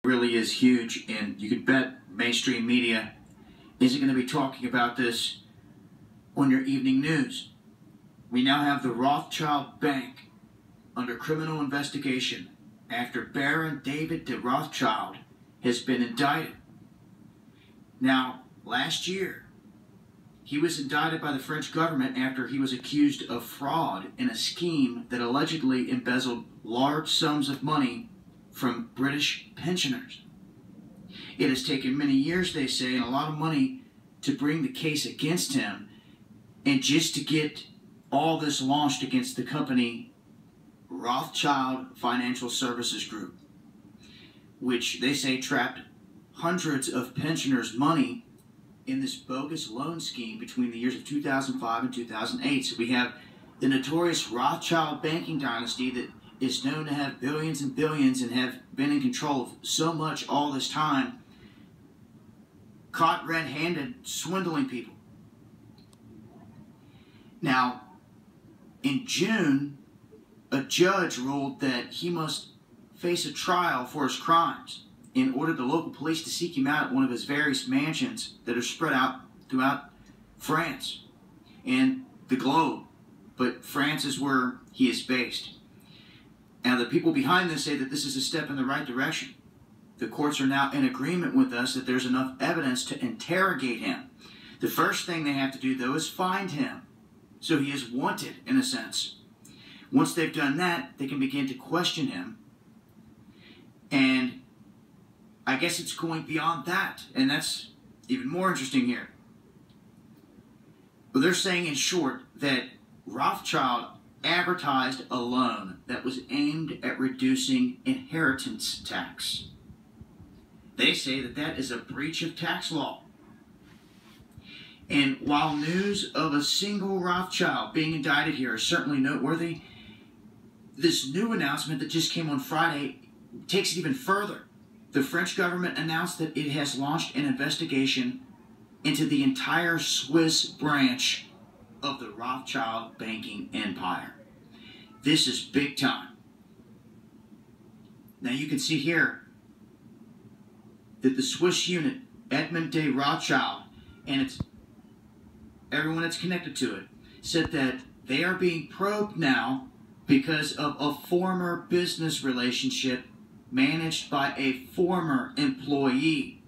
really is huge, and you could bet mainstream media isn't going to be talking about this on your evening news. We now have the Rothschild Bank under criminal investigation after Baron David de Rothschild has been indicted. Now, last year, he was indicted by the French government after he was accused of fraud in a scheme that allegedly embezzled large sums of money from British pensioners. It has taken many years, they say, and a lot of money to bring the case against him, and just to get all this launched against the company Rothschild Financial Services Group, which they say trapped hundreds of pensioners' money in this bogus loan scheme between the years of 2005 and 2008. So we have the notorious Rothschild banking dynasty that is known to have billions and billions and have been in control of so much all this time, caught red-handed swindling people. Now, in June, a judge ruled that he must face a trial for his crimes and ordered the local police to seek him out at one of his various mansions that are spread out throughout France and the globe. But France is where he is based. Now, the people behind this say that this is a step in the right direction. The courts are now in agreement with us that there's enough evidence to interrogate him. The first thing they have to do, though, is find him. So he is wanted, in a sense. Once they've done that, they can begin to question him. And I guess it's going beyond that. And that's even more interesting here. But they're saying, in short, that Rothschild advertised a loan that was aimed at reducing inheritance tax. They say that that is a breach of tax law. And while news of a single Rothschild being indicted here is certainly noteworthy, this new announcement that just came on Friday takes it even further. The French government announced that it has launched an investigation into the entire Swiss branch of the Rothschild banking empire. This is big time. Now you can see here that the Swiss unit, Edmond de Rothschild, and everyone that's connected to it, said that they are being probed now because of a former business relationship managed by a former employee.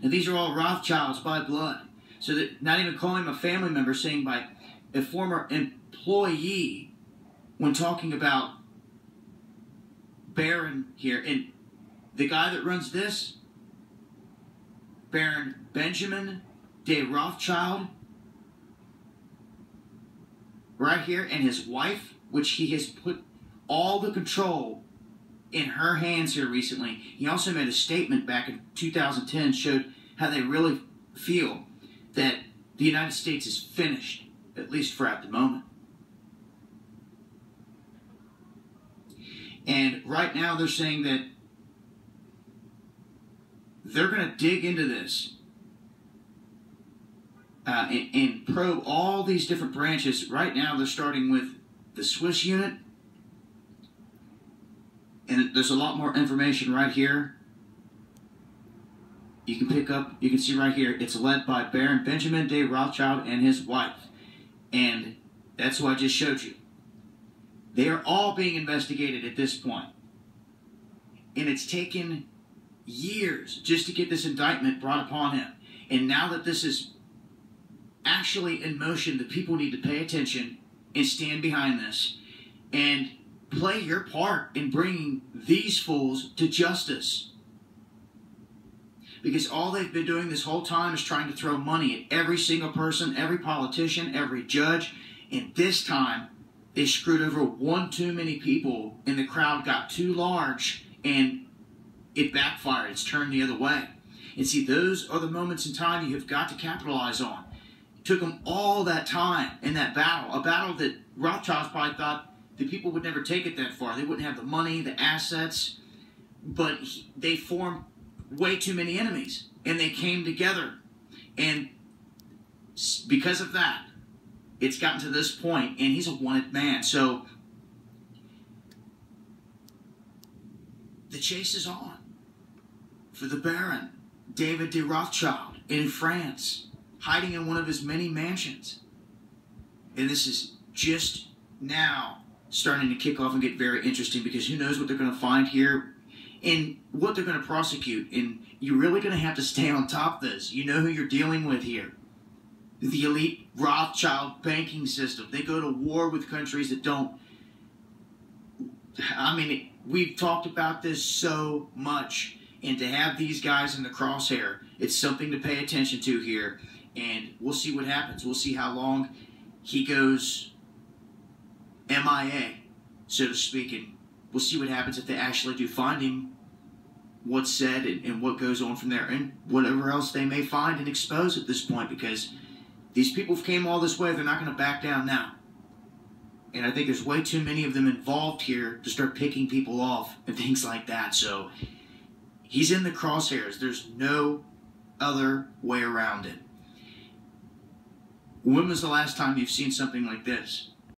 Now these are all Rothschilds by blood. So that not even calling him a family member, saying by a former employee when talking about Baron here. And the guy that runs this, Baron Benjamin de Rothschild, right here, and his wife, which he has put all the control in her hands here recently. He also made a statement back in 2010, showed how they really feel that the United States is finished, at least for at the moment. And right now they're saying that they're going to dig into this and probe all these different branches. Right now they're starting with the Swiss unit. And there's a lot more information right here. You can pick up, you can see right here, it's led by Baron Benjamin de Rothschild and his wife. And that's what I just showed you. They are all being investigated at this point. And it's taken years just to get this indictment brought upon him. And now that this is actually in motion, the people need to pay attention and stand behind this and play your part in bringing these fools to justice. Because all they've been doing this whole time is trying to throw money at every single person, every politician, every judge. And this time, they screwed over one too many people, and the crowd got too large, and it backfired. It's turned the other way. And see, those are the moments in time you have got to capitalize on. It took them all that time in that battle, a battle that Rothschilds probably thought the people would never take it that far. They wouldn't have the money, the assets, but they formed way too many enemies, and they came together. And because of that, it's gotten to this point, and he's a wanted man. So the chase is on. for the Baron, David de Rothschild, in France, hiding in one of his many mansions. And this is just now starting to kick off and get very interesting, because who knows what they're going to find here and what they're going to prosecute. And you're really going to have to stay on top of this. You know who you're dealing with here. The elite Rothschild banking system. They go to war with countries that don't. I mean, we've talked about this so much. And to have these guys in the crosshair, it's something to pay attention to here. And we'll see what happens. We'll see how long he goes MIA, so to speak. And we'll see what happens if they actually do find him, what's said and what goes on from there, and whatever else they may find and expose at this point, because these people came all this way. They're not going to back down now. And I think there's way too many of them involved here to start picking people off and things like that. So he's in the crosshairs. There's no other way around it. When was the last time you've seen something like this?